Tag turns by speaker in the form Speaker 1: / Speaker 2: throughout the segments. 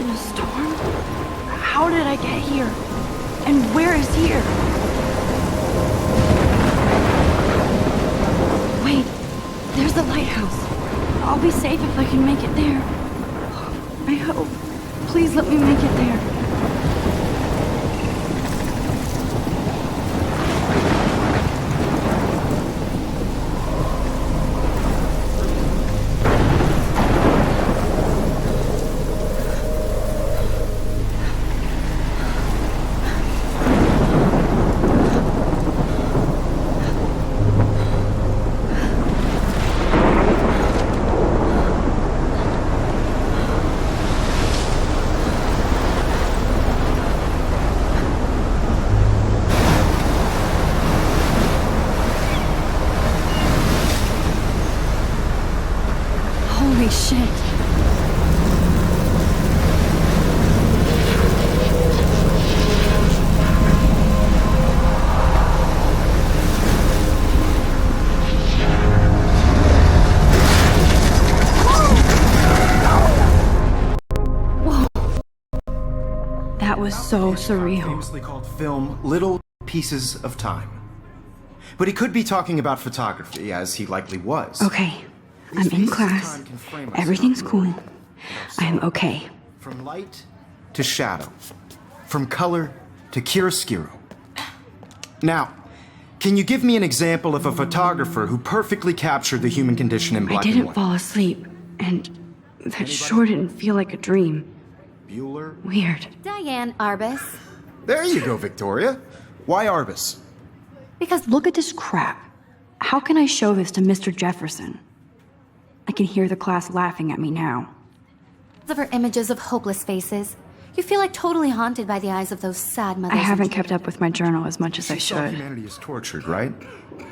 Speaker 1: a storm? How did I get here? And where is here? Wait, there's the lighthouse. I'll be safe if I can make it there. I hope. Please let me make it there. Holy shit. Whoa. That was so surreal.
Speaker 2: Famously called film Little Pieces of Time. But he could be talking about photography, as he likely was.
Speaker 1: Okay. I'm in class. Everything's cool. I am okay.
Speaker 2: From light to shadow. From color to chiaroscuro. Now, can you give me an example of a photographer who perfectly captured the human condition in black and
Speaker 1: I didn't
Speaker 2: white?
Speaker 1: fall asleep, and that sure didn't feel like a dream.
Speaker 2: Bueller?
Speaker 1: Weird.
Speaker 3: Diane Arbus.
Speaker 2: There you go, Victoria. Why Arbus?
Speaker 1: Because look at this crap. How can I show this to Mr. Jefferson? I can hear the class laughing at me now.
Speaker 3: Of her images of hopeless faces. You feel like totally haunted by the eyes of those sad mothers.
Speaker 1: I haven't kept up with my journal as much as I
Speaker 2: She saw
Speaker 1: should.
Speaker 2: humanity is tortured, right?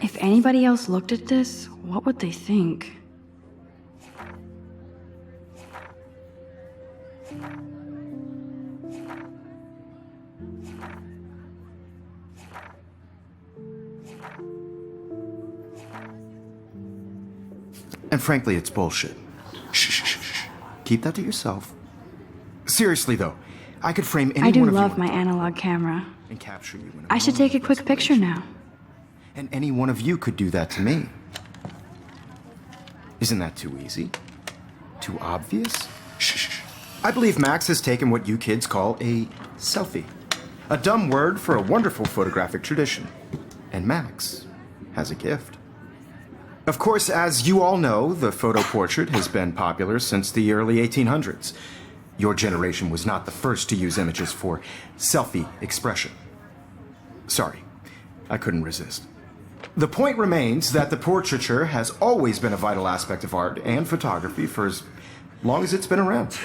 Speaker 1: If anybody else looked at this, what would they think?
Speaker 2: And frankly, it's bullshit. Shh, shh, shh, shh. Keep that to yourself. Seriously, though, I could frame any
Speaker 1: I do
Speaker 2: one of
Speaker 1: love
Speaker 2: you
Speaker 1: my analog camera.
Speaker 2: and capture you in
Speaker 1: I should take a quick picture now.
Speaker 2: And any one of you could do that to me. Isn't that too easy? Too obvious? Shh, shh, shh. I believe Max has taken what you kids call a selfie. A dumb word for a wonderful photographic tradition. And Max has a gift. Of course, as you all know, the photo portrait has been popular since the early 1800s. Your generation was not the first to use images for selfie expression. Sorry, I couldn't resist. The point remains that the portraiture has always been a vital aspect of art and photography for as long as it's been around.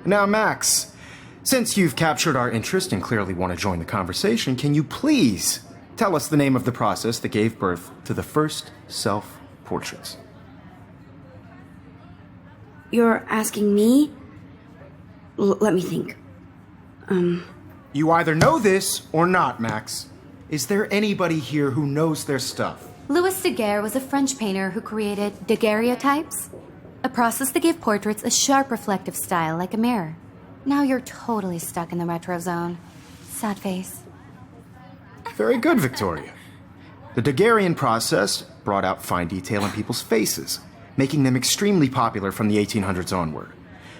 Speaker 2: Now, Max, since you've captured our interest and clearly want to join the conversation, can you please tell us the name of the process that gave birth to the first self-portraits?
Speaker 1: You're asking me? Let me think.
Speaker 2: You either know this or not, Max. Is there anybody here who knows their stuff?
Speaker 3: Louis Daguerre was a French painter who created daguerreotypes, a process that gave portraits a sharp reflective style like a mirror. Now you're totally stuck in the retro zone. Sad face.
Speaker 2: Very good, Victoria. The Daguerrean process brought out fine detail in people's faces, making them extremely popular from the 1800s onward.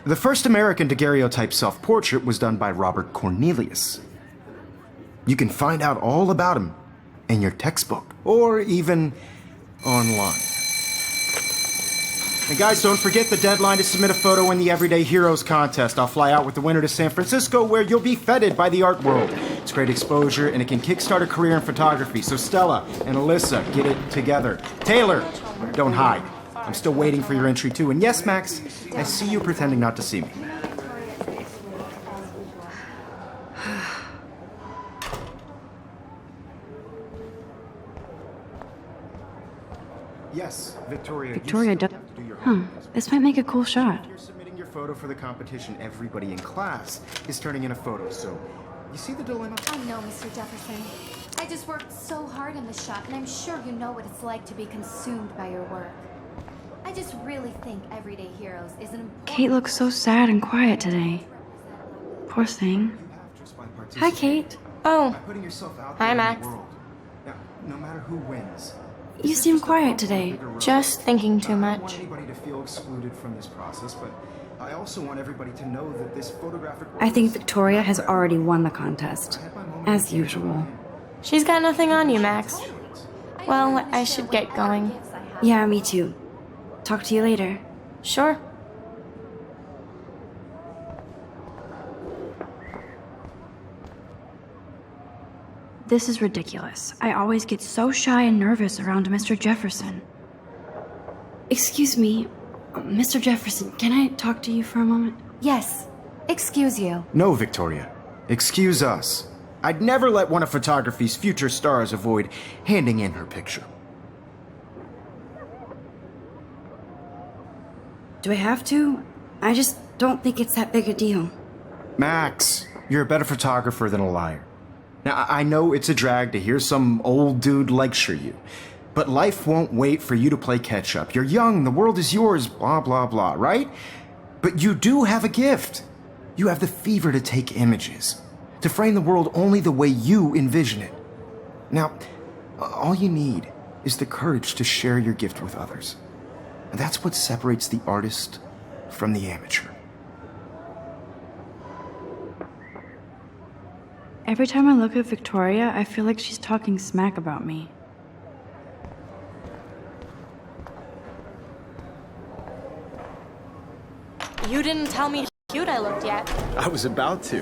Speaker 2: The first American daguerreotype self-portrait was done by Robert Cornelius. You can find out all about him in your textbook, or even online. And guys, don't forget the deadline to submit a photo in the Everyday Heroes contest. I'll fly out with the winner to San Francisco, where you'll be feted by the art world. It's great exposure, and it can kickstart a career in photography. So Stella and Alyssa, get it together. Taylor, don't hide. I'm still waiting for your entry, too. And yes, Max, I see you pretending not to see me. Yes, Victoria.
Speaker 1: Victoria, this might make a cool shot.
Speaker 2: You're submitting your photo for the competition. Everybody in class is turning in a photo, so you see the dilemma?
Speaker 3: I know, Mr. Jefferson. I just worked so hard in the shop, and I'm sure you know what it's like to be consumed by your work. I just really think Everyday Heroes is an important...
Speaker 1: Kate looks so sad and quiet today. Poor thing. Hi, Kate.
Speaker 4: Oh,
Speaker 2: Putting yourself out
Speaker 4: Hi,
Speaker 2: there in the
Speaker 4: Max.
Speaker 2: world. Now, no matter who wins.
Speaker 1: You seem quiet today.
Speaker 4: just thinking too
Speaker 2: I don't want
Speaker 4: much.
Speaker 2: anybody to feel excluded from this process, but I also want everybody to know that this photographic world
Speaker 1: I think
Speaker 2: is-
Speaker 1: Victoria has already won the contest. As usual.
Speaker 4: She's got nothing on you, Max. Well, I should get going.
Speaker 1: Yeah, me too. Talk to you later.
Speaker 4: Sure.
Speaker 1: This is ridiculous. I always get so shy and nervous around Mr. Jefferson. Excuse me, Mr. Jefferson, can I talk to you for a moment?
Speaker 3: Yes. Excuse you.
Speaker 2: No, Victoria. Excuse us. I'd never let one of photography's future stars avoid handing in her picture.
Speaker 1: Do I have to? I just don't think it's that big a deal.
Speaker 2: Max, you're a better photographer than a liar. Now, I know it's a drag to hear some old dude lecture you, but life won't wait for you to play catch up. You're young, the world is yours, blah, blah, blah, right? But you do have a gift. You have the fever to take images, to frame the world only the way you envision it. Now, all you need is the courage to share your gift with others. And that's what separates the artist from the amateur.
Speaker 1: Every time I look at Victoria, I feel like she's talking smack about me.
Speaker 4: You didn't tell me how cute I looked yet.
Speaker 2: I was about to.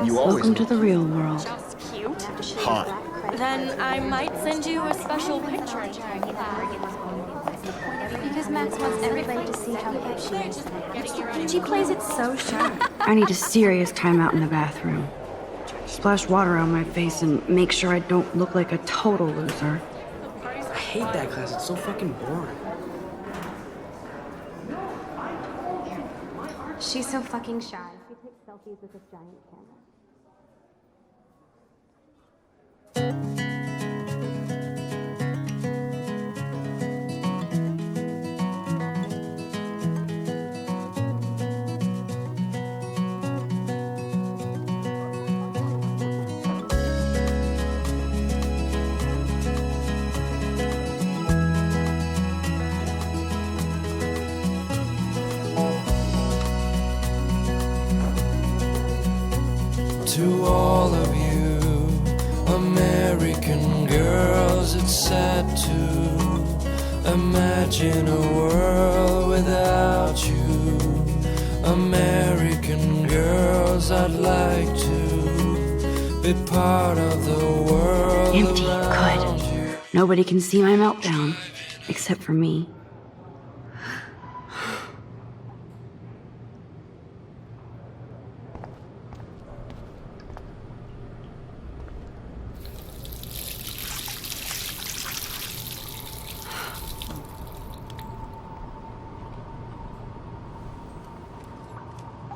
Speaker 2: You always
Speaker 1: Welcome to the real world.
Speaker 4: Just cute.
Speaker 2: hot.
Speaker 4: Then I might send you a special picture.
Speaker 3: Because Max wants everybody to see how cute she is. She plays it so sharp.
Speaker 1: I need a serious timeout in the bathroom. Splash water on my face and make sure I don't look like a total loser.
Speaker 5: I hate that class. It's so fucking boring.
Speaker 3: She's so fucking shy. She takes selfies with this giant camera.
Speaker 6: To all of you American girls, it's sad to imagine a world without you. American girls, I'd like to be part of the world
Speaker 1: Empty.
Speaker 6: around
Speaker 1: Good.
Speaker 6: you.
Speaker 1: Nobody can see my meltdown, except for me.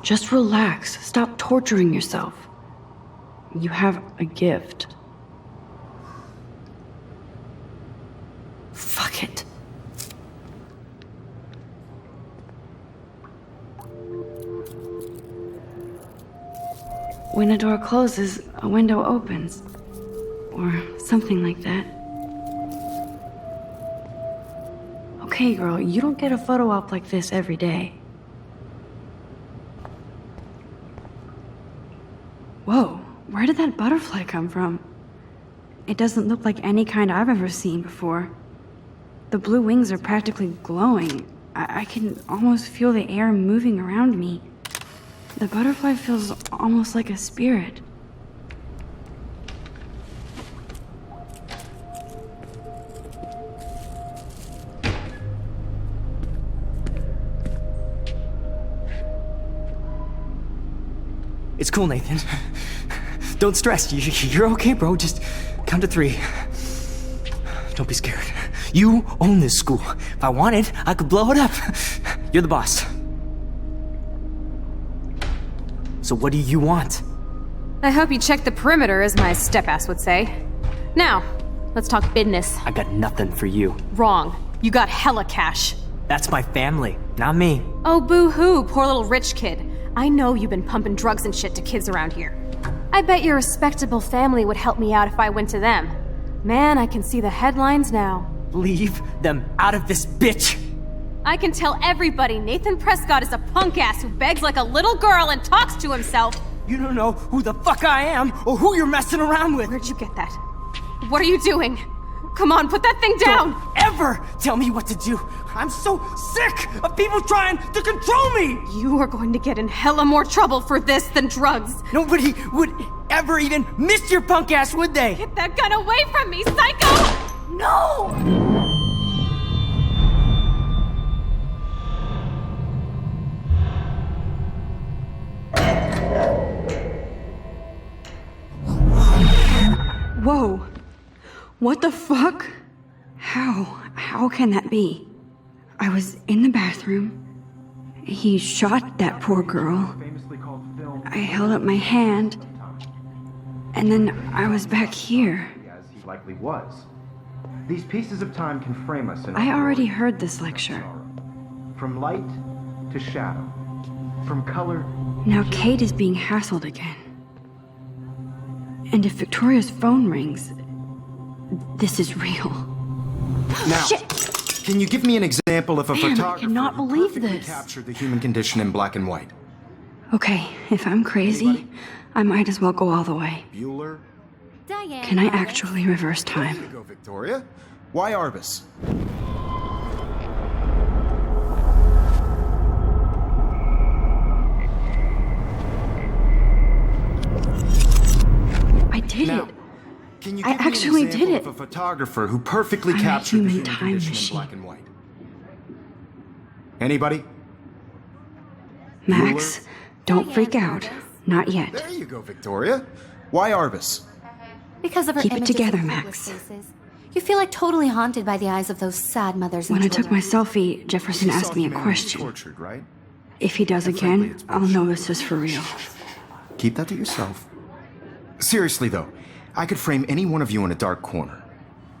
Speaker 1: Just relax. Stop torturing yourself. You have a gift. Fuck it. When a door closes, a window opens. Or something like that. Okay, girl, you don't get a photo op like this every day. Whoa, where did that butterfly come from? It doesn't look like any kind I've ever seen before. The blue wings are practically glowing. I can almost feel the air moving around me. The butterfly feels almost like a spirit.
Speaker 5: It's cool, Nathan. Don't stress. You're okay, bro. Just count to 3. Don't be scared. You own this school. If I wanted, I could blow it up. You're the boss. So what do you want?
Speaker 7: I hope you checked the perimeter, as my step-ass would say. Now, let's talk business.
Speaker 5: I got nothing for you.
Speaker 7: Wrong. You got hella cash.
Speaker 5: That's my family, not me.
Speaker 7: Oh, boo-hoo, poor little rich kid. I know you've been pumping drugs and shit to kids around here. I bet your respectable family would help me out if I went to them. Man, I can see the headlines now.
Speaker 5: Leave them out of this bitch!
Speaker 7: I can tell everybody Nathan Prescott is a punk ass who begs like a little girl and talks to himself.
Speaker 5: You don't know who the fuck I am or who you're messing around with.
Speaker 7: Where'd you get that? What are you doing? Come on, put that thing down!
Speaker 5: Don't ever tell me what to do. I'm so sick of people trying to control me!
Speaker 7: You are going to get in hella more trouble for this than drugs.
Speaker 5: Nobody would ever even miss your punk ass, would they?
Speaker 7: Get that gun away from me, psycho!
Speaker 5: No!
Speaker 1: Whoa. What the fuck? How can that be? I was in the bathroom. He shot that poor girl. I held up my hand. And then I was back here.
Speaker 2: As he likely was. These pieces of time can frame us in
Speaker 1: I already heard this lecture.
Speaker 2: From light to shadow. From color.
Speaker 1: Now Kate is being hassled again. And if Victoria's phone rings, this is real.
Speaker 2: Now,
Speaker 1: Shit!
Speaker 2: can you give me an example of a
Speaker 1: Man, I
Speaker 2: photographer
Speaker 1: cannot
Speaker 2: who
Speaker 1: believe
Speaker 2: perfectly
Speaker 1: this.
Speaker 2: captured the human condition in black and white?
Speaker 1: Okay, if I'm crazy, I might as well go all the way.
Speaker 2: Bueller?
Speaker 3: Diane.
Speaker 1: Can I
Speaker 3: Arbus.
Speaker 1: actually reverse
Speaker 2: There
Speaker 1: time?
Speaker 2: you go, Victoria. Why Arbus?
Speaker 1: I did
Speaker 2: Now,
Speaker 1: it.
Speaker 2: can you
Speaker 1: I
Speaker 2: give
Speaker 1: actually
Speaker 2: me an example
Speaker 1: did it.
Speaker 2: of a photographer who perfectly
Speaker 1: I'm a
Speaker 2: captured the
Speaker 1: human
Speaker 2: human
Speaker 1: time
Speaker 2: condition
Speaker 1: machine.
Speaker 2: in black and white? Anybody?
Speaker 1: Max, don't
Speaker 3: Diane
Speaker 1: freak out.
Speaker 3: Arbus.
Speaker 1: Not yet.
Speaker 2: There you go, Victoria. Why Arbus?
Speaker 3: Because of her
Speaker 1: Keep it
Speaker 3: images
Speaker 1: together,
Speaker 3: of hopeless
Speaker 1: Max.
Speaker 3: faces. You feel like totally haunted by the eyes of those sad mothers and
Speaker 1: When I took my
Speaker 3: children.
Speaker 1: selfie, Jefferson
Speaker 2: You saw
Speaker 1: asked me a
Speaker 2: humanity
Speaker 1: question.
Speaker 2: Tortured, right?
Speaker 1: If he does
Speaker 2: And frankly,
Speaker 1: again,
Speaker 2: it's
Speaker 1: I'll
Speaker 2: bullshit.
Speaker 1: know this is for real.
Speaker 2: Keep that to yourself. Seriously, though, I could frame any one of you in a dark corner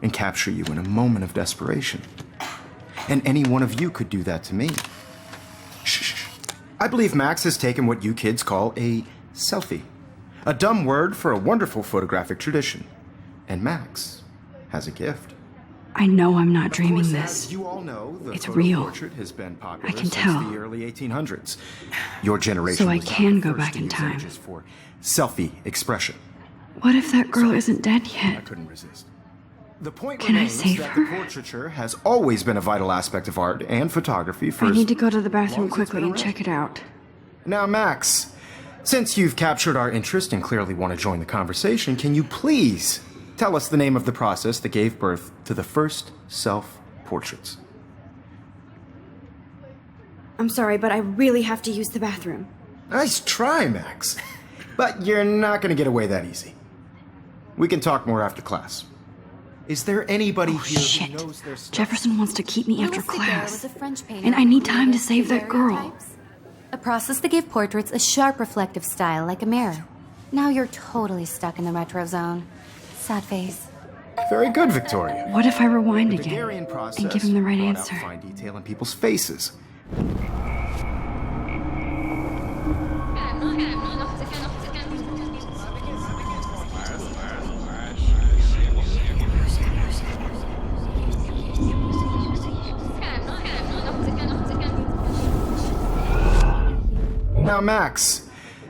Speaker 2: and capture you in a moment of desperation. And any one of you could do that to me. Shh. I believe Max has taken what you kids call a selfie. A dumb word for a wonderful photographic tradition. And Max has a gift.
Speaker 1: I know I'm not
Speaker 2: Of
Speaker 1: dreaming
Speaker 2: course,
Speaker 1: this.
Speaker 2: as you all know, the
Speaker 1: It's
Speaker 2: photo
Speaker 1: real.
Speaker 2: portrait has been popular
Speaker 1: I can
Speaker 2: since
Speaker 1: tell.
Speaker 2: the early 1800s. Your generation
Speaker 1: So I
Speaker 2: was not
Speaker 1: can
Speaker 2: the
Speaker 1: go
Speaker 2: first
Speaker 1: back
Speaker 2: to
Speaker 1: in
Speaker 2: use
Speaker 1: time.
Speaker 2: images for selfie expression.
Speaker 1: What if that girl isn't dead
Speaker 2: I
Speaker 1: yet?
Speaker 2: couldn't resist. The point
Speaker 1: Can I
Speaker 2: remains
Speaker 1: save
Speaker 2: that
Speaker 1: her?
Speaker 2: the portraiture has always been a vital aspect of art and photography for
Speaker 1: I
Speaker 2: as
Speaker 1: need to go to the
Speaker 2: long
Speaker 1: bathroom
Speaker 2: as it's
Speaker 1: quickly
Speaker 2: been
Speaker 1: and
Speaker 2: around.
Speaker 1: check it out.
Speaker 2: Now, Max, since you've captured our interest and clearly want to join the conversation, can you please tell us the name of the process that gave birth to the first self-portraits?
Speaker 1: I'm sorry, but I really have to use the bathroom.
Speaker 2: Nice try, Max. But you're not going to get away that easy. We can talk more after class. Is there anybody here
Speaker 1: Shit.
Speaker 2: who knows their stuff?
Speaker 1: Jefferson wants to keep me after
Speaker 3: Louis Daguerre
Speaker 1: class.
Speaker 3: was a French painter
Speaker 1: And I need
Speaker 3: who
Speaker 1: time to
Speaker 3: created
Speaker 1: save that girl.
Speaker 3: daguerreotypes, a process that gave portraits a sharp reflective style like a mirror. Now you're totally stuck in the retro zone. Sad face.
Speaker 2: Very good, Victoria.
Speaker 1: What if I rewind
Speaker 2: The
Speaker 1: again
Speaker 2: Daguerrean process
Speaker 1: and give him the right
Speaker 2: brought
Speaker 1: answer?
Speaker 2: out fine detail in people's faces. Now, Max,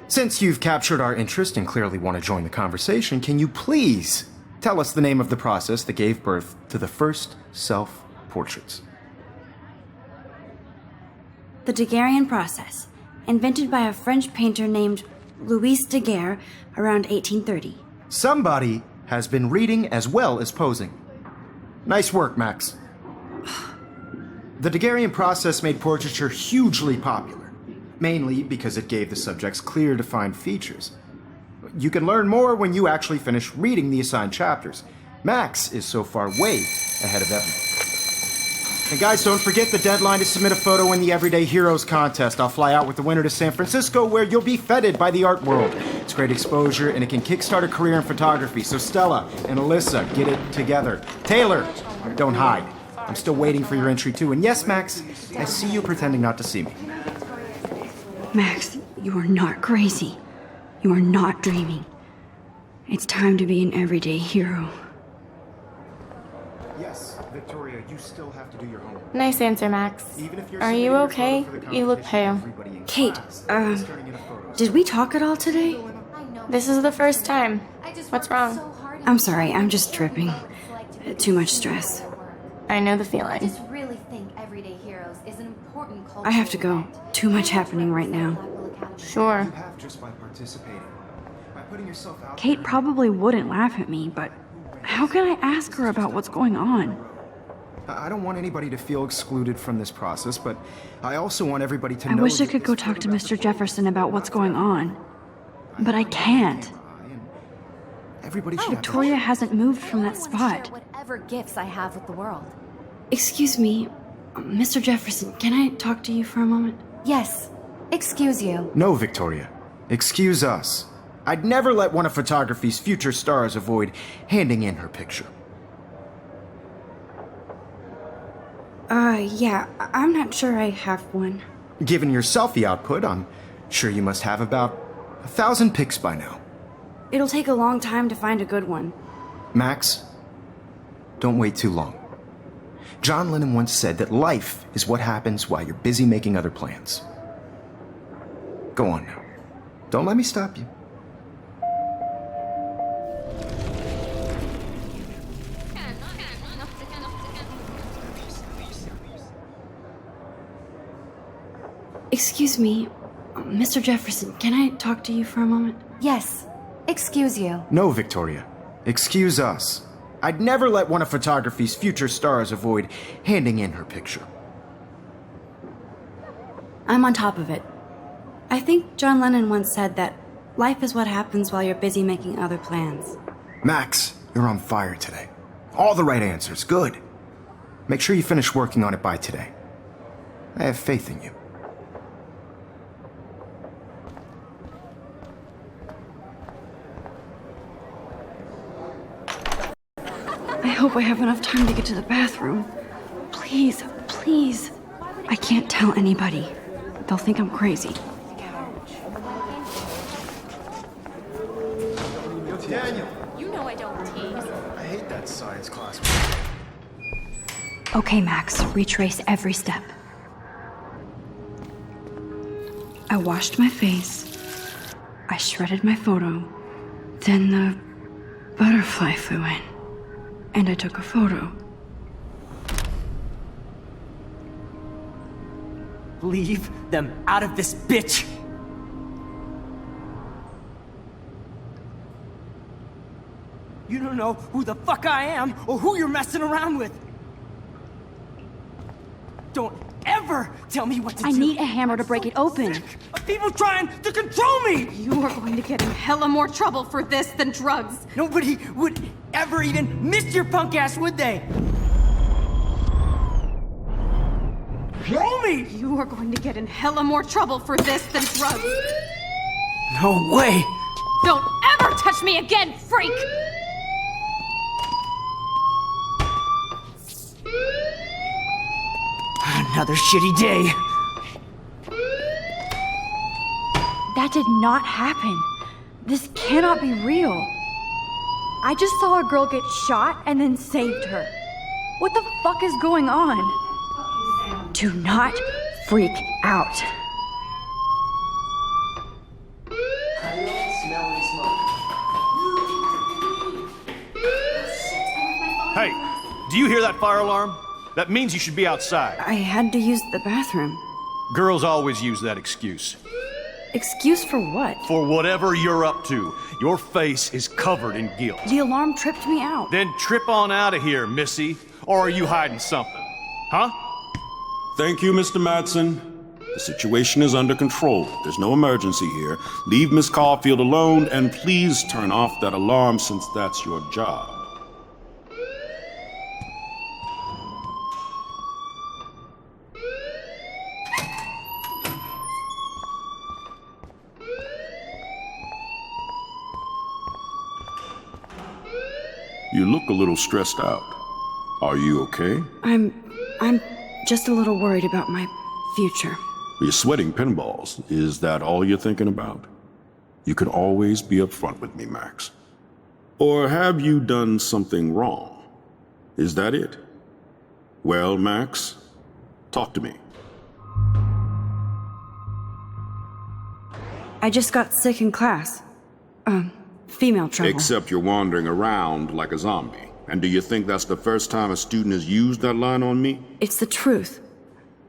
Speaker 2: since you've captured our interest and clearly want to join the conversation, can you please tell us the name of the process that gave birth to the first self-portraits?
Speaker 1: The Daguerrean process, invented by a French painter named Louis Daguerre around 1830.
Speaker 2: Somebody has been reading as well as posing. Nice work, Max. The Daguerrean process made portraiture hugely popular, mainly because it gave the subjects clear, defined features. You can learn more when you actually finish reading the assigned chapters. Max is so far way ahead of everyone. And guys, don't forget the deadline to submit a photo in the Everyday Heroes contest. I'll fly out with the winner to San Francisco, where you'll be feted by the art world. It's great exposure, and it can kickstart a career in photography. So Stella and Alyssa, get it together. Taylor, don't hide. I'm still waiting for your entry too. And yes, Max, I see you pretending not to see me.
Speaker 1: Max, you are not crazy. You are not dreaming. It's time to be an everyday hero.
Speaker 2: Yes, Victoria, you still have to do your homework.
Speaker 4: Nice answer, Max.
Speaker 2: Even if you're
Speaker 4: Are you
Speaker 2: submitting your
Speaker 4: okay?
Speaker 2: photo for the
Speaker 4: You look
Speaker 2: competition,
Speaker 4: pale.
Speaker 2: everybody in
Speaker 1: Kate,
Speaker 2: class is turning in a photo.
Speaker 1: did we talk at all today?
Speaker 4: This is the first time. What's wrong?
Speaker 1: I'm sorry, I'm just tripping. Too much stress.
Speaker 4: I know the
Speaker 3: I
Speaker 4: feeling.
Speaker 3: just really think Everyday Heroes is an important cultural
Speaker 1: I have to go.
Speaker 3: event.
Speaker 1: Too much happening right now.
Speaker 4: Sure.
Speaker 2: You have just by participating. By putting yourself out
Speaker 1: Kate
Speaker 2: there.
Speaker 1: probably wouldn't laugh at me, but how can I ask her about what's going on?
Speaker 2: I don't want anybody to feel excluded from this process, but I also want everybody to
Speaker 1: I
Speaker 2: know
Speaker 1: wish I
Speaker 2: that
Speaker 1: could
Speaker 2: this
Speaker 1: go talk to
Speaker 2: photographic
Speaker 1: Mr. Jefferson about what's going on. But I can't.
Speaker 2: Everybody should have
Speaker 1: Victoria hasn't moved from that
Speaker 3: I wanna share
Speaker 1: spot.
Speaker 3: whatever gifts I have with the world.
Speaker 1: Excuse me, Mr. Jefferson, can I talk to you for a moment?
Speaker 3: Yes. Excuse you.
Speaker 2: No, Victoria. Excuse us. I'd never let one of photography's future stars avoid handing in her picture.
Speaker 1: Yeah, I'm not sure I have one.
Speaker 2: Given your selfie output, I'm sure you must have about 1,000 pics by now.
Speaker 1: It'll take a long time to find a good one.
Speaker 2: Max, don't wait too long. John Lennon once said that life is what happens while you're busy making other plans. Go on now. Don't let me stop you.
Speaker 1: Excuse me, Mr. Jefferson, can I talk to you for a moment?
Speaker 3: Yes. Excuse you.
Speaker 2: No, Victoria. Excuse us. I'd never let one of photography's future stars avoid handing in her picture.
Speaker 1: I'm on top of it. I think John Lennon once said that life is what happens while you're busy making other plans.
Speaker 2: Max, you're on fire today. All the right answers. Good. Make sure you finish working on it by today. I have faith in you.
Speaker 1: I hope I have enough time to get to the bathroom. Please, please. I can't tell anybody. They'll think I'm crazy.
Speaker 2: Daniel,
Speaker 4: You know I don't tease.
Speaker 2: I hate that science class.
Speaker 1: Okay, Max, retrace every step. I washed my face. I shredded my photo. Then the butterfly flew in. And I took a photo.
Speaker 5: Leave them out of this bitch! You don't know who the fuck I am or who you're messing around with! Don't ever tell me what to
Speaker 1: I
Speaker 5: do!
Speaker 1: need a hammer to break it open.
Speaker 5: Sick of people trying to control me!
Speaker 7: You are going to get in hella more trouble for this than drugs.
Speaker 5: Nobody would ever even miss your punk ass, would they? Roll me!
Speaker 7: You are going to get in hella more trouble for this than drugs.
Speaker 5: No way!
Speaker 7: Don't ever touch me again, freak!
Speaker 5: Another shitty day.
Speaker 1: That did not happen. This cannot be real. I just saw a girl get shot and then saved her. What the fuck is going on? Do not freak out.
Speaker 8: Hey, do you hear that fire alarm? That means you should be outside.
Speaker 1: I had to use the bathroom.
Speaker 8: Girls always use that excuse.
Speaker 1: Excuse for what?
Speaker 8: For whatever you're up to, your face is covered in guilt.
Speaker 1: The alarm tripped me out.
Speaker 8: Then trip on out of here, Missy. Or are you hiding something? Huh?
Speaker 9: Thank you, Mr. Madsen. The situation is under control. There's no emergency here. Leave Miss Caulfield alone, and please turn off that alarm since that's your job. You look a little stressed out. Are you okay?
Speaker 1: I'm just a little worried about my future.
Speaker 9: You're sweating pinballs. Is that all you're thinking about? You can always be upfront with me, Max. Or have you done something wrong? Is that it? Well, Max, talk to me.
Speaker 1: I just got sick in class. Female trouble.
Speaker 9: Except you're wandering around like a zombie. And do you think that's the first time a student has used that line on me?
Speaker 1: It's the truth.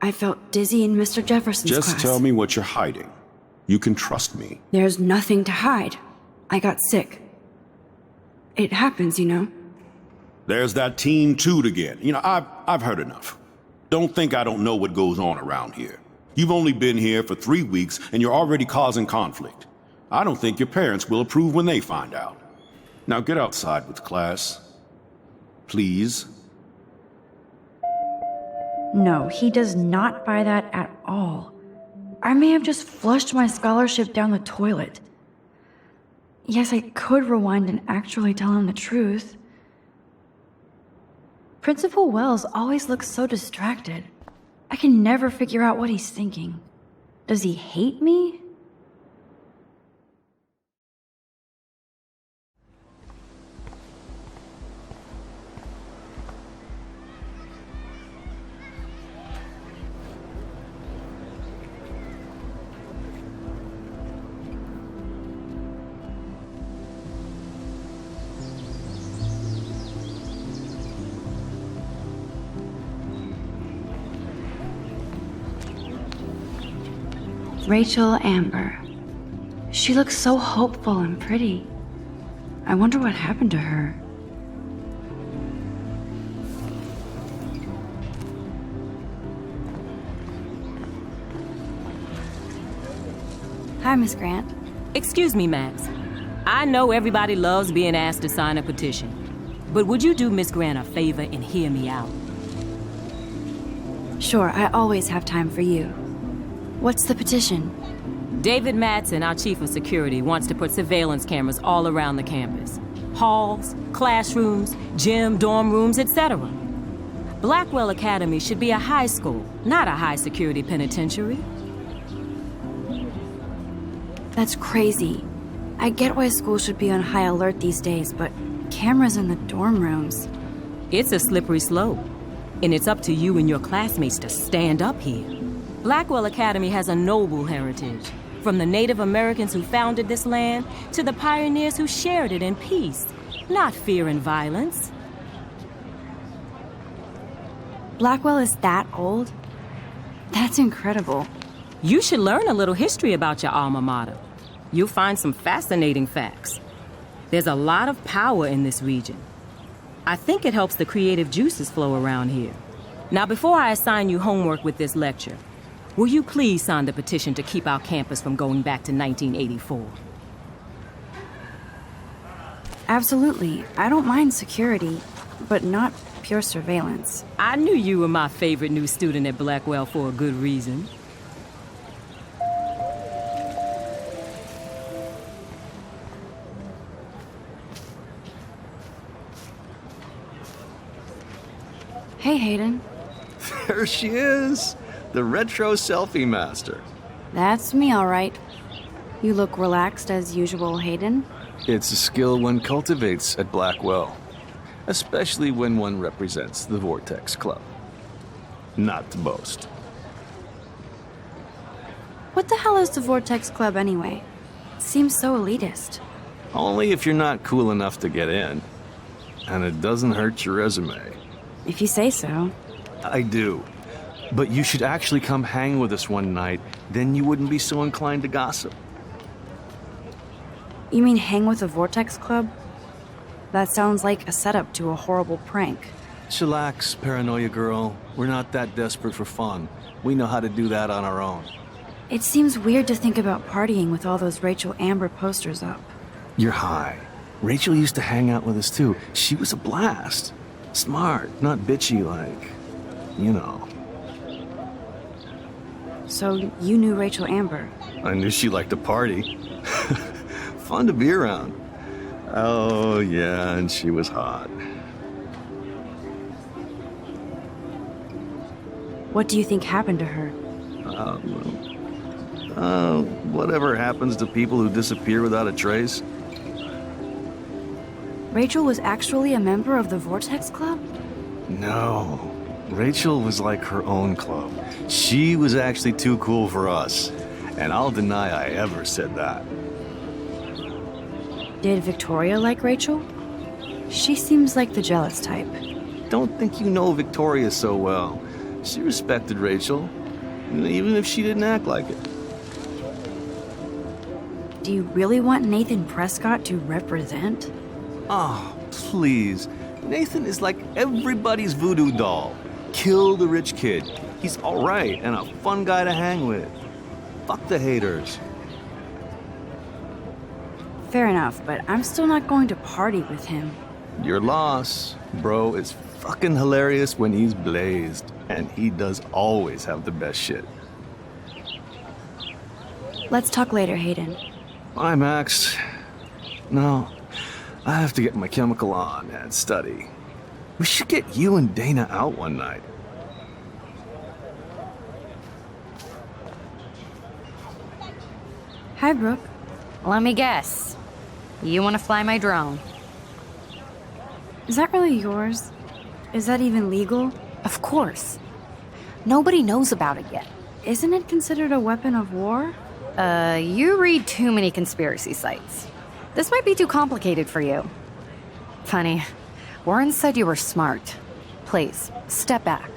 Speaker 1: I felt dizzy in Mr. Jefferson's class.
Speaker 9: Just tell me what you're hiding. You can trust me.
Speaker 1: There's nothing to hide. I got sick. It happens, you know.
Speaker 9: There's that teen toot again. You know, I've heard enough. Don't think I don't know what goes on around here. You've only been here for 3 weeks and you're already causing conflict. I don't think your parents will approve when they find out. Now get outside with class. Please.
Speaker 1: No, he does not buy that at all. I may have just flushed my scholarship down the toilet. Yes, I could rewind and actually tell him the truth. Principal Wells always looks so distracted. I can never figure out what he's thinking. Does he hate me? Rachel Amber. She looks so hopeful and pretty. I wonder what happened to her. Hi, Miss Grant.
Speaker 10: Excuse me, Max. I know everybody loves being asked to sign a petition, but would you do Miss Grant a favor and hear me out?
Speaker 1: Sure, I always have time for you. What's the petition?
Speaker 10: David Madsen, our chief of security, wants to put surveillance cameras all around the campus. Halls, classrooms, gym, dorm rooms, etc. Blackwell Academy should be a high school, not a high-security penitentiary.
Speaker 1: That's crazy. I get why schools should be on high alert these days, but cameras in the dorm rooms.
Speaker 10: It's a slippery slope, and it's up to you and your classmates to stand up here. Blackwell Academy has a noble heritage, from the Native Americans who founded this land to the pioneers who shared it in peace, not fear and violence.
Speaker 1: Blackwell is that old? That's incredible.
Speaker 10: You should learn a little history about your alma mater. You'll find some fascinating facts. There's a lot of power in this region. I think it helps the creative juices flow around here. Now, before I assign you homework with this lecture, will you please sign the petition to keep our campus from going back to 1984?
Speaker 1: Absolutely. I don't mind security, but not pure surveillance.
Speaker 10: I knew you were my favorite new student at Blackwell for a good reason.
Speaker 1: Hey, Hayden.
Speaker 8: There she is, the retro selfie master.
Speaker 1: That's me, all right. You look relaxed as usual, Hayden.
Speaker 11: It's a skill one cultivates at Blackwell, especially when one represents the Vortex Club. Not to boast.
Speaker 1: What the hell is the Vortex Club anyway? It seems so elitist.
Speaker 11: Only if you're not cool enough to get in. And it doesn't hurt your resume.
Speaker 1: If you say so.
Speaker 11: I do. But you should actually come hang with us one night, then you wouldn't be so inclined to gossip.
Speaker 1: You mean hang with the Vortex Club? That sounds like a setup to a horrible prank.
Speaker 11: Chillax, paranoia girl. We're not that desperate for fun. We know how to do that on our own.
Speaker 1: It seems weird to think about partying with all those Rachel Amber posters up.
Speaker 11: You're high. Rachel used to hang out with us too. She was a blast. Smart, not bitchy like, you know.
Speaker 1: So you knew Rachel Amber?
Speaker 11: I knew she liked to party. Fun to be around. Oh, yeah, and she was hot.
Speaker 1: What do you think happened to her?
Speaker 11: Whatever happens to people who disappear without a trace.
Speaker 1: Rachel was actually a member of the Vortex Club?
Speaker 11: No. Rachel was like her own club. She was actually too cool for us. And I'll deny I ever said that.
Speaker 1: Did Victoria like Rachel? She seems like the jealous type.
Speaker 11: Don't think you know Victoria so well. She respected Rachel, even if she didn't act like it.
Speaker 1: Do you really want Nathan Prescott to represent?
Speaker 11: Oh, please. Nathan is like everybody's voodoo doll. Kill the rich kid. He's all right and a fun guy to hang with. Fuck the haters.
Speaker 1: Fair enough, but I'm still not going to party with him.
Speaker 11: Your loss, bro, is fucking hilarious when he's blazed. And he does always have the best shit.
Speaker 1: Let's talk later, Hayden.
Speaker 11: Bye, Max. No, I have to get my chemical on and study. We should get you and Dana out one night.
Speaker 1: Hi, Brooke.
Speaker 3: Let me guess. You want to fly my drone?
Speaker 1: Is that really yours? Is that even legal?
Speaker 3: Of course. Nobody knows about it yet.
Speaker 1: Isn't it considered a weapon of war?
Speaker 3: You read too many conspiracy sites. This might be too complicated for you. Funny, Warren said you were smart. Please, step back.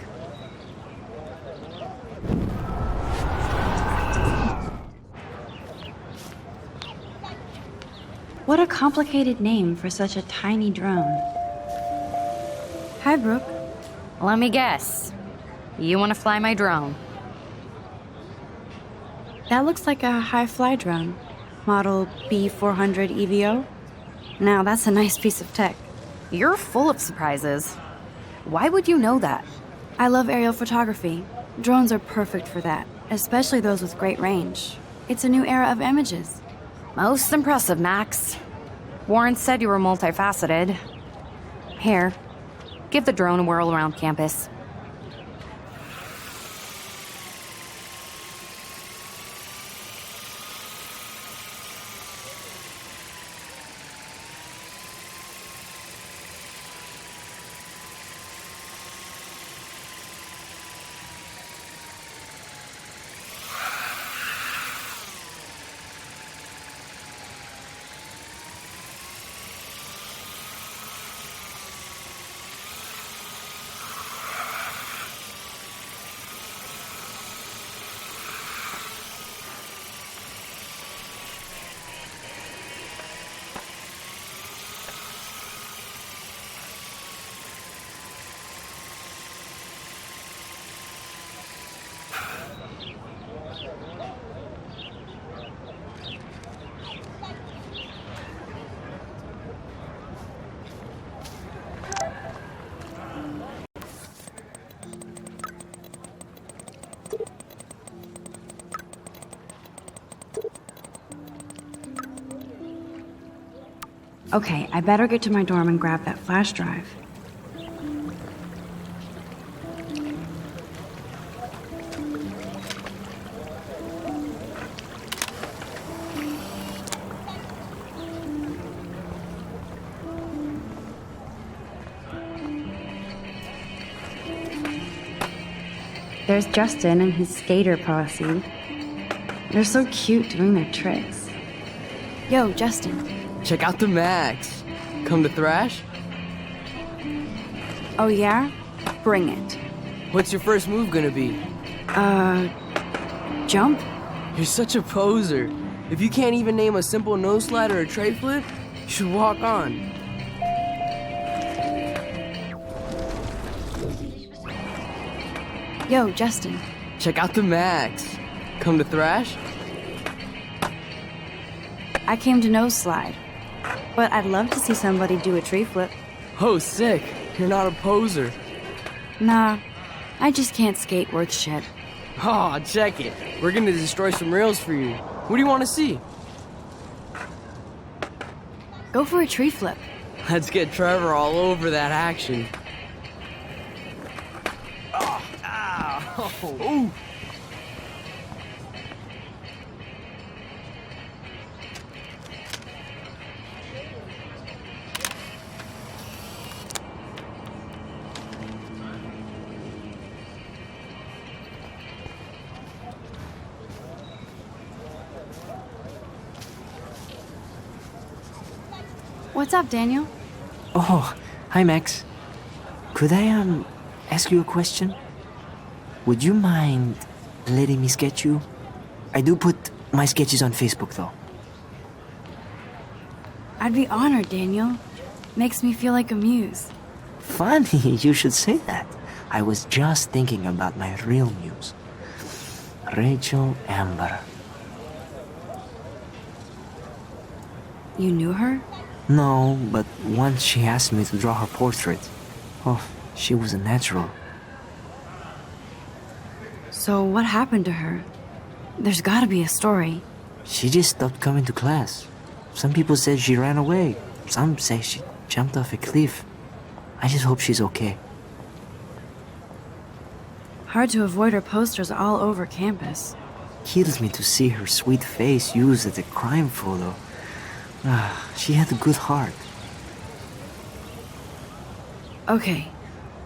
Speaker 1: What a complicated name for such a tiny drone. Hi, Brooke.
Speaker 3: Let me guess. You want to fly my drone?
Speaker 1: That looks like a high-fly drone. Model B400 EVO. Now, that's a nice piece of tech.
Speaker 3: You're full of surprises. Why would you know that?
Speaker 1: I love aerial photography. Drones are perfect for that, especially those with great range. It's a new era of images.
Speaker 3: Most impressive, Max. Warren said you were multifaceted. Here, give the drone a whirl around campus.
Speaker 1: Okay, I better get to my dorm and grab that flash drive. There's Justin and his skater posse. They're so cute doing their tricks. Yo, Justin.
Speaker 12: Check out the Max. Come to thrash?
Speaker 1: Oh yeah? Bring it.
Speaker 12: What's your first move gonna be?
Speaker 1: Jump?
Speaker 12: You're such a poser. If you can't even name a simple nose slide or a tray flip, you should walk on.
Speaker 1: Yo, Justin.
Speaker 12: Check out the Max. Come to thrash?
Speaker 1: I came to nose slide. But I'd love to see somebody do a tree flip.
Speaker 12: Oh, sick. You're not a poser.
Speaker 1: Nah, I just can't skate worth shit.
Speaker 12: Aw, check it. We're gonna destroy some rails for you. What do you want to see?
Speaker 1: Go for a tree flip.
Speaker 12: Let's get Trevor all over that action. Oh, ow. Oh.
Speaker 1: What's up, Daniel?
Speaker 5: Oh, hi, Max. Could I, ask you a question? Would you mind letting me sketch you? I do put my sketches on Facebook, though.
Speaker 1: I'd be honored, Daniel. Makes me feel like a muse.
Speaker 5: Funny you should say that. I was just thinking about my real muse. Rachel Amber.
Speaker 1: You knew her?
Speaker 5: No, but once she asked me to draw her portrait. Oh, she was a natural.
Speaker 1: So what happened to her? There's gotta be a story.
Speaker 5: She just stopped coming to class. Some people said she ran away. Some say she jumped off a cliff. I just hope she's okay.
Speaker 1: Hard to avoid her posters all over campus.
Speaker 5: Kills me to see her sweet face used as a crime photo. She had a good heart.
Speaker 1: Okay,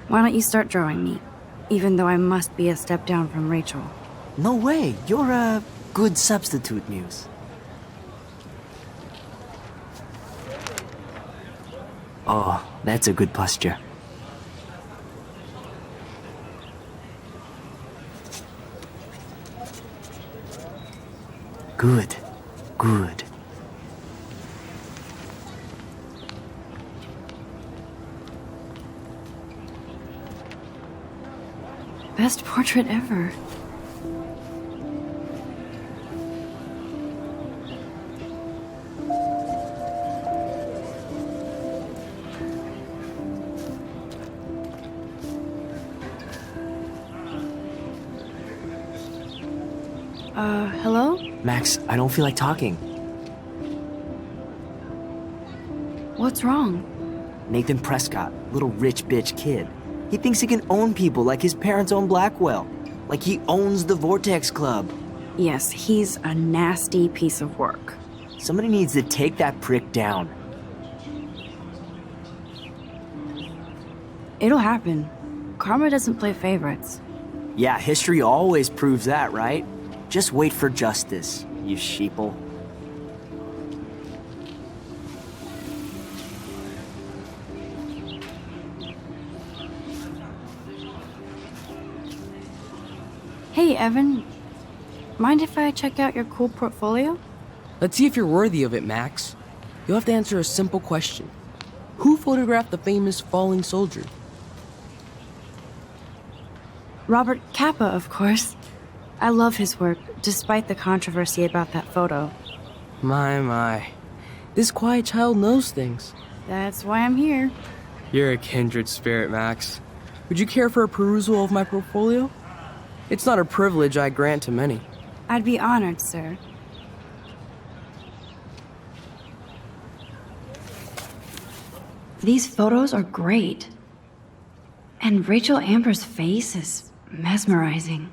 Speaker 1: why don't you start drawing me? Even though I must be a step down from Rachel.
Speaker 5: No way, you're a good substitute, Muse. Oh, that's a good posture. Good, good.
Speaker 1: Best portrait ever. Hello?
Speaker 5: Max, I don't feel like talking.
Speaker 1: What's wrong?
Speaker 5: Nathan Prescott, little rich bitch kid. He thinks he can own people like his parents own Blackwell. Like he owns the Vortex Club.
Speaker 1: Yes, he's a nasty piece of work.
Speaker 5: Somebody needs to take that prick down.
Speaker 1: It'll happen. Karma doesn't play favorites.
Speaker 5: Yeah, history always proves that, right? Just wait for justice, you sheeple.
Speaker 1: Hey, Evan. Mind if I check out your cool portfolio?
Speaker 12: Let's see if you're worthy of it, Max. You'll have to answer a simple question. Who photographed the famous falling soldier?
Speaker 1: Robert Capa, of course. I love his work, despite the controversy about that photo.
Speaker 12: My. This quiet child knows things.
Speaker 1: That's why I'm here.
Speaker 12: You're a kindred spirit, Max. Would you care for a perusal of my portfolio? It's not a privilege I grant to many.
Speaker 1: I'd be honored, sir. These photos are great. And Rachel Amber's face is mesmerizing.